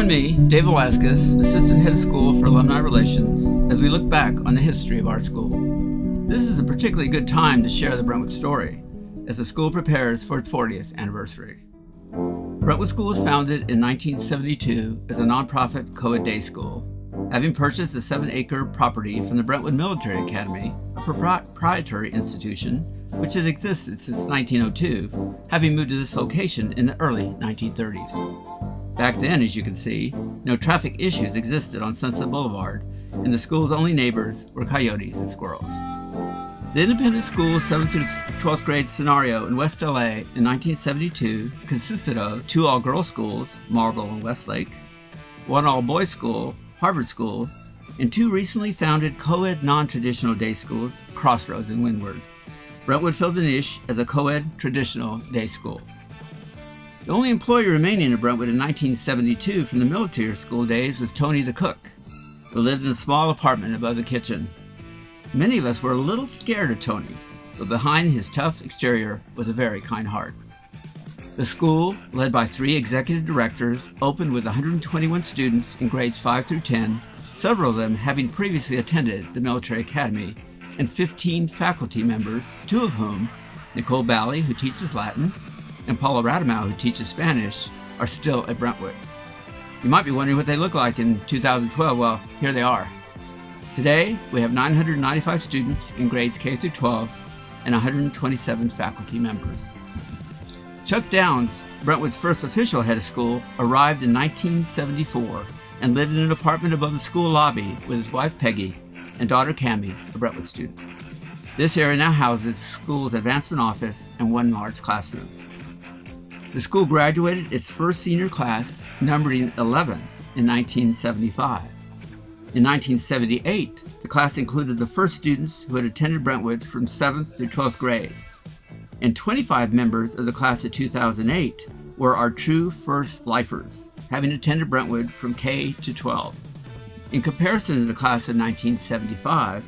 me, Dave Velasquez, Assistant Head of School for Alumni Relations, as we look back on the history of our school. This is a particularly good time to share the Brentwood story, as the school prepares for its 40th anniversary. Brentwood School was founded in 1972 as a nonprofit co-ed day school, having purchased a 7-acre property from the Brentwood Military Academy, a proprietary institution which has existed since 1902, having moved to this location in the early 1930s. Back then, as you can see, no traffic issues existed on Sunset Boulevard, and the school's only neighbors were coyotes and squirrels. The independent school's 7th through 12th grade scenario in West LA in 1972 consisted of 2 all-girls schools, Marlboro and Westlake, 1 all-boys school, Harvard School, and 2 recently founded co-ed non-traditional day schools, Crossroads and Windward. Brentwood filled the niche as a co-ed traditional day school. The only employee remaining at Brentwood in 1972 from the military school days was Tony the cook, who lived in a small apartment above the kitchen. Many of us were a little scared of Tony, but behind his tough exterior was a very kind heart. The school, led by 3 executive directors, opened with 121 students in grades 5 through 10, several of them having previously attended the military academy, and 15 faculty members, 2 of whom, Nicole Bally, who teaches Latin, and Paula Radamau, who teaches Spanish, are still at Brentwood. You might be wondering what they look like in 2012. Well, here they are. Today, we have 995 students in grades K through 12 and 127 faculty members. Chuck Downs, Brentwood's first official head of school, arrived in 1974 and lived in an apartment above the school lobby with his wife Peggy and daughter Cammie, a Brentwood student. This area now houses the school's advancement office and 1 large classroom. The school graduated its first senior class, numbering 11, in 1975. In 1978, the class included the first students who had attended Brentwood from 7th through 12th grade, and 25 members of the class of 2008 were our true first lifers, having attended Brentwood from K to 12. In comparison to the class of 1975,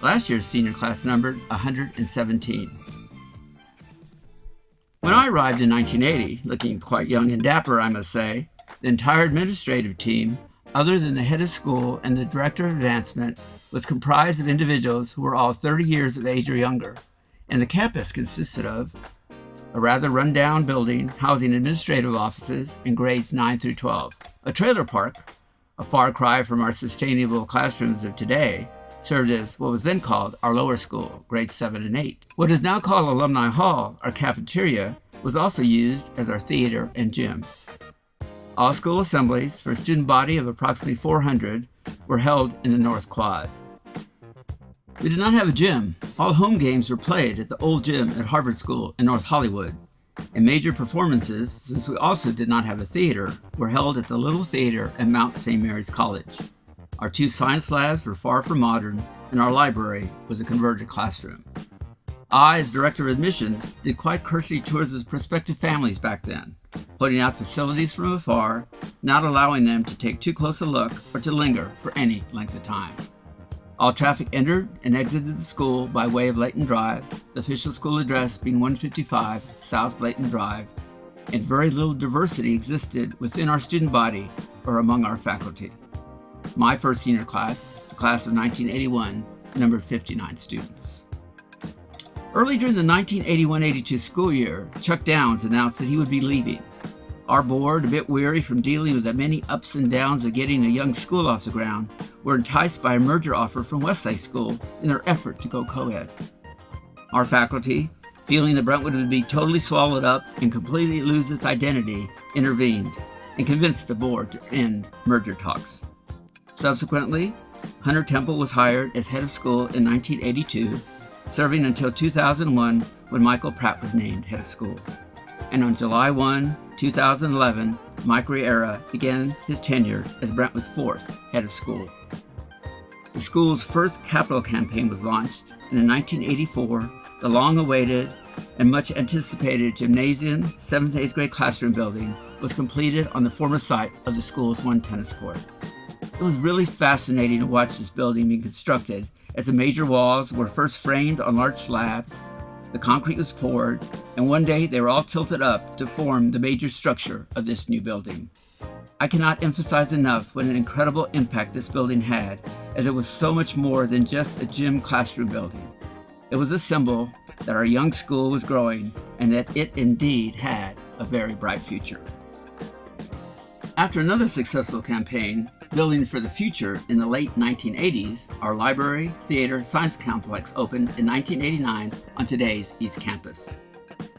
last year's senior class numbered 117. When I arrived in 1980, looking quite young and dapper, I must say, the entire administrative team, other than the head of school and the director of advancement, was comprised of individuals who were all 30 years of age or younger, and the campus consisted of a rather run-down building housing administrative offices in grades 9 through 12, a trailer park, a far cry from our sustainable classrooms of today, served as what was then called our lower school, grades 7 and 8. What is now called Alumni Hall, our cafeteria, was also used as our theater and gym. All school assemblies, for a student body of approximately 400, were held in the North Quad. We did not have a gym. All home games were played at the old gym at Harvard School in North Hollywood, and major performances, since we also did not have a theater, were held at the Little Theater at Mount St. Mary's College. Our 2 science labs were far from modern, and our library was a converted classroom. I, as director of admissions, did quite cursory tours with prospective families back then, pointing out facilities from afar, not allowing them to take too close a look or to linger for any length of time. All traffic entered and exited the school by way of Layton Drive, the official school address being 155 South Layton Drive, and very little diversity existed within our student body or among our faculty. My first senior class, the class of 1981, numbered 59 students. Early during the 1981-82 school year, Chuck Downs announced that he would be leaving. Our board, a bit weary from dealing with the many ups and downs of getting a young school off the ground, were enticed by a merger offer from Westlake School in their effort to go co-ed. Our faculty, feeling that Brentwood would be totally swallowed up and completely lose its identity, intervened and convinced the board to end merger talks. Subsequently, Hunter Temple was hired as head of school in 1982, serving until 2001 when Michael Pratt was named head of school. And on July 1, 2011, Mike Riera began his tenure as Brentwood's 4th head of school. The school's first capital campaign was launched, and in 1984, the long-awaited and much anticipated gymnasium 7th to 8th grade classroom building was completed on the former site of the school's 1 tennis court. It was really fascinating to watch this building being constructed, as the major walls were first framed on large slabs, the concrete was poured, and one day they were all tilted up to form the major structure of this new building. I cannot emphasize enough what an incredible impact this building had, as it was so much more than just a gym classroom building. It was a symbol that our young school was growing and that it indeed had a very bright future. After another successful campaign, Building for the Future, in the late 1980s, our library, theater, science complex opened in 1989 on today's East Campus.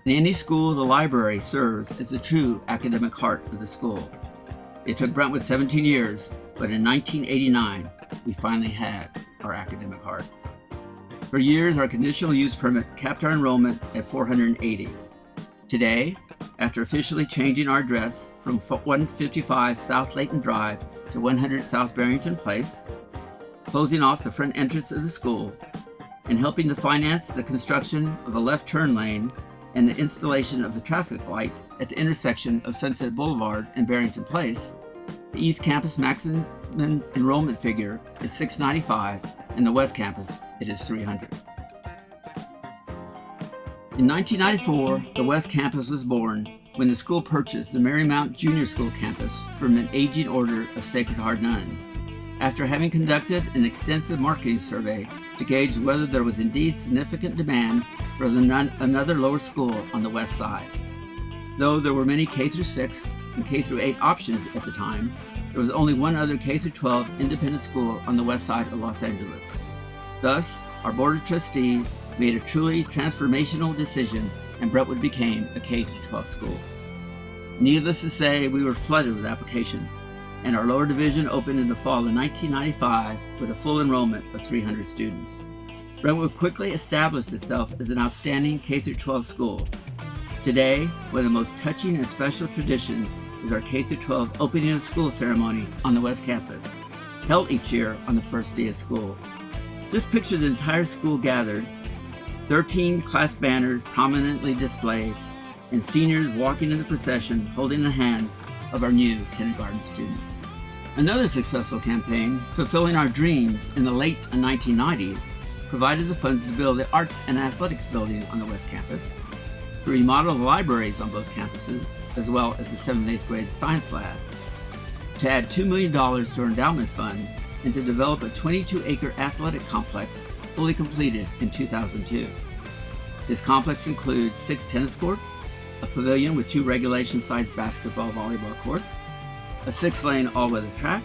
In any school, the library serves as the true academic heart of the school. It took Brentwood 17 years, but in 1989, we finally had our academic heart. For years, our conditional use permit capped our enrollment at 480. Today, after officially changing our address from 155 South Layton Drive to 100 South Barrington Place, closing off the front entrance of the school, and helping to finance the construction of a left turn lane and the installation of the traffic light at the intersection of Sunset Boulevard and Barrington Place, the East Campus maximum enrollment figure is 695, and the West Campus, it is 300. In 1994, the West Campus was born when the school purchased the Marymount Junior School campus from an aging order of Sacred Heart nuns, after having conducted an extensive marketing survey to gauge whether there was indeed significant demand for another lower school on the west side. Though there were many K-6 and K-8 options at the time, there was only one other K-12 independent school on the west side of Los Angeles. Thus, our Board of Trustees made a truly transformational decision, and Brentwood became a K-12 school. Needless to say, we were flooded with applications, and our lower division opened in the fall of 1995 with a full enrollment of 300 students. Brentwood quickly established itself as an outstanding K-12 school. Today, one of the most touching and special traditions is our K-12 opening of school ceremony on the West Campus, held each year on the first day of school. Just picture the entire school gathered, 13 class banners prominently displayed, and seniors walking in the procession holding the hands of our new kindergarten students. Another successful campaign, fulfilling our dreams in the late 1990s, provided the funds to build the Arts and Athletics building on the West Campus, to remodel the libraries on both campuses, as well as the 7th and 8th grade science lab, to add $2 million to our endowment fund, and to develop a 22-acre athletic complex fully completed in 2002. This complex includes 6 tennis courts, a pavilion with 2 regulation-sized basketball-volleyball courts, a 6-lane all-weather track,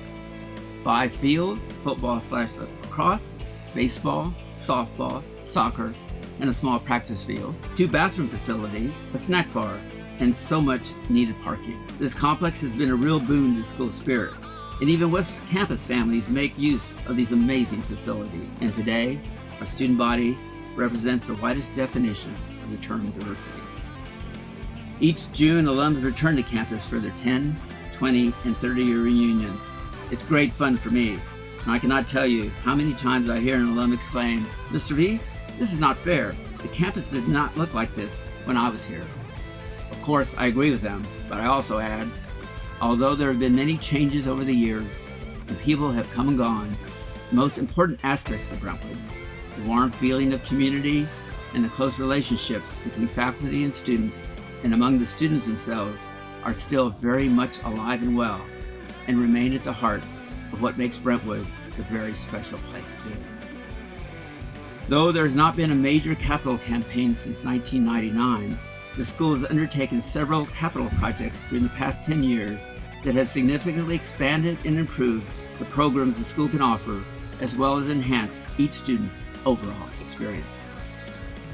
5 fields, football/lacrosse, baseball, softball, soccer, and a small practice field, 2 bathroom facilities, a snack bar, and so much needed parking. This complex has been a real boon to school spirit, and even West Campus families make use of these amazing facilities. And today, our student body represents the widest definition of the term diversity. Each June, alums return to campus for their 10, 20, and 30-year reunions. It's great fun for me, and I cannot tell you how many times I hear an alum exclaim, "Mr. V, this is not fair. The campus did not look like this when I was here." Of course, I agree with them, but I also add, although there have been many changes over the years, and people have come and gone, the most important aspects of Brentwood, the warm feeling of community and the close relationships between faculty and students and among the students themselves are still very much alive and well and remain at the heart of what makes Brentwood a very special place to live. Though there has not been a major capital campaign since 1999, the school has undertaken several capital projects during the past 10 years that have significantly expanded and improved the programs the school can offer, as well as enhanced each student's overall experience.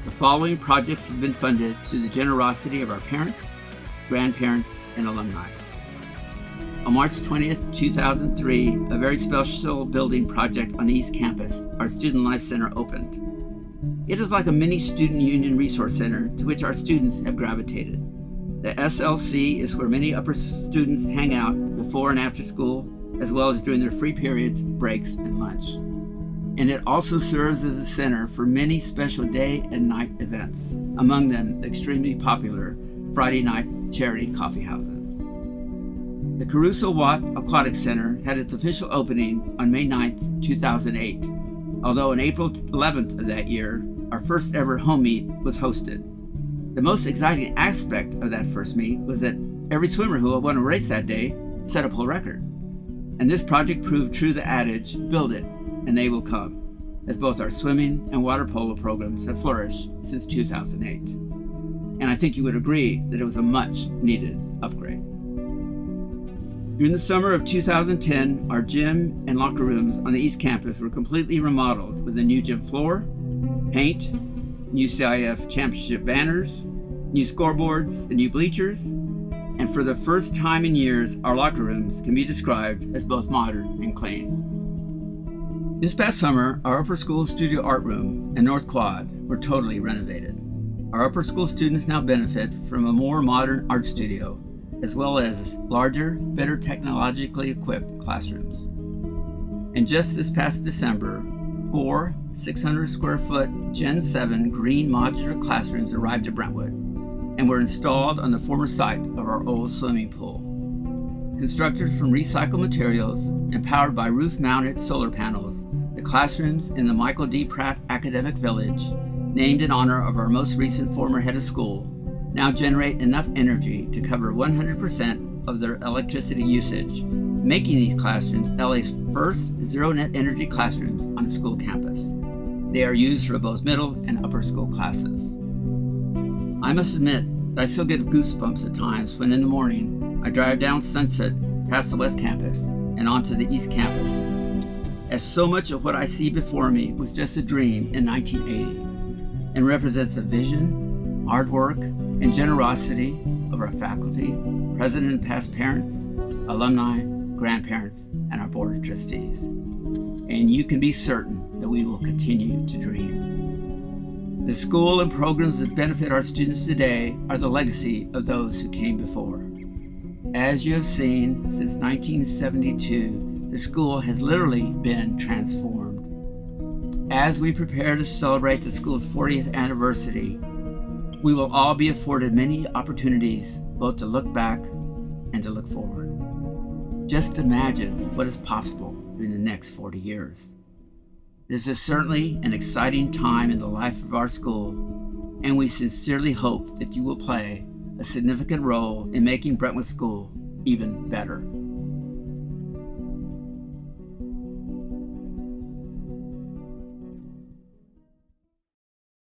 The following projects have been funded through the generosity of our parents, grandparents, and alumni. On March 20th, 2003, a very special building project on the East Campus, our Student Life Center, opened. It is like a mini student union resource center to which our students have gravitated. The SLC is where many upper students hang out before and after school, as well as during their free periods, breaks, and lunch. And it also serves as a center for many special day and night events, among them the extremely popular Friday night charity coffee houses. The Caruso Watt Aquatic Center had its official opening on May 9th, 2008, although on April 11th of that year, our first ever home meet was hosted. The most exciting aspect of that first meet was that every swimmer who won a race that day set a pole record. And this project proved true the adage, build it, and they will come, as both our swimming and water polo programs have flourished since 2008. And I think you would agree that it was a much needed upgrade. During the summer of 2010, our gym and locker rooms on the East Campus were completely remodeled with a new gym floor, paint, new CIF championship banners, new scoreboards, and new bleachers. And for the first time in years, our locker rooms can be described as both modern and clean. This past summer, our upper school studio art room and North Quad were totally renovated. Our upper school students now benefit from a more modern art studio, as well as larger, better technologically equipped classrooms. And just this past December, 4 600 square foot Gen 7 green modular classrooms arrived at Brentwood and were installed on the former site of our old swimming pool. Constructed from recycled materials and powered by roof-mounted solar panels, the classrooms in the Michael D. Pratt Academic Village, named in honor of our most recent former head of school, now generate enough energy to cover 100% of their electricity usage, making these classrooms LA's first zero-net energy classrooms on a school campus. They are used for both middle and upper school classes. I must admit that I still get goosebumps at times when in the morning I drive down Sunset past the West Campus and onto the East Campus, as so much of what I see before me was just a dream in 1980 and represents the vision, hard work, and generosity of our faculty, present and past parents, alumni, grandparents, and our board of trustees. And you can be certain that we will continue to dream. The school and programs that benefit our students today are the legacy of those who came before. As you have seen, since 1972, the school has literally been transformed. As we prepare to celebrate the school's 40th anniversary, we will all be afforded many opportunities both to look back and to look forward. Just imagine what is possible during the next 40 years. This is certainly an exciting time in the life of our school, and we sincerely hope that you will play a significant role in making Brentwood School even better.